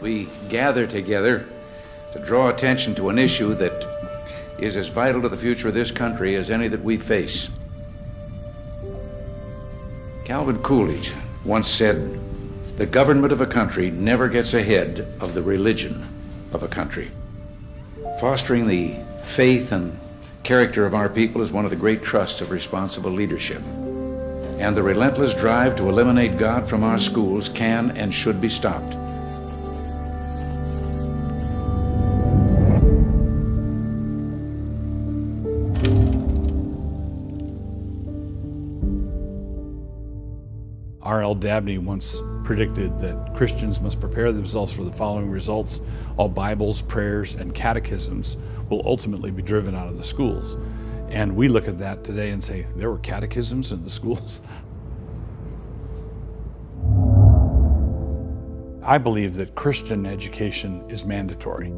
We gather together to draw attention to an issue that is as vital to the future of this country as any that we face. Calvin Coolidge once said, "The government of a country never gets ahead of the religion of a country." Fostering the faith and character of our people is one of the great trusts of responsible leadership. And the relentless drive to eliminate God from our schools can and should be stopped. R.L. Dabney once predicted that Christians must prepare themselves for the following results: all Bibles, prayers, and catechisms will ultimately be driven out of the schools. And we look at that today and say, there were catechisms in the schools? I believe that Christian education is mandatory.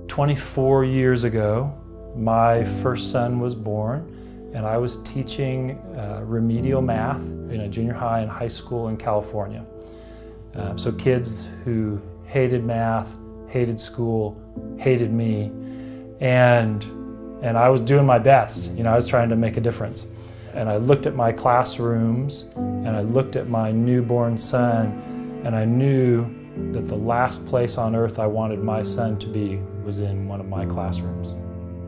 24 years ago, my first son was born, and I was teaching remedial math in a junior high and high school in California. So kids who hated math, hated school, hated me, and I was doing my best. I was trying to make a difference. And I looked at my classrooms, and I looked at my newborn son, and I knew that the last place on earth I wanted my son to be was in one of my classrooms.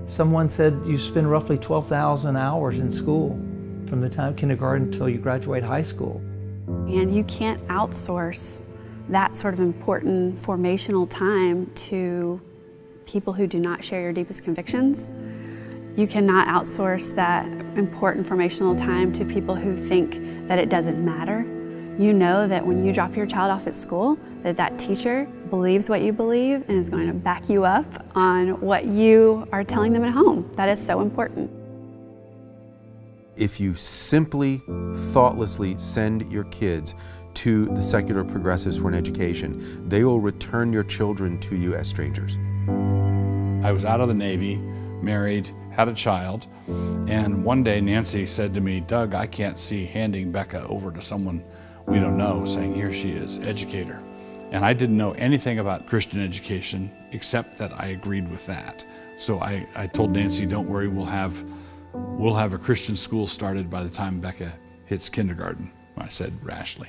Someone said you spend roughly 12,000 hours in school from the time kindergarten until you graduate high school. And you can't outsource that sort of important formational time to people who do not share your deepest convictions. You cannot outsource that important formational time to people who think that it doesn't matter. You know that when you drop your child off at school, that teacher believes what you believe and is going to back you up on what you are telling them at home. That is so important. If you simply, thoughtlessly send your kids to the secular progressives for an education, they will return your children to you as strangers. I was out of the Navy, married, had a child, and one day Nancy said to me, "Doug, I can't see handing Becca over to someone we don't know, saying, here she is, educate her." And I didn't know anything about Christian education except that I agreed with that. So I told Nancy, don't worry, we'll have a Christian school started by the time Becca hits kindergarten, I said rashly.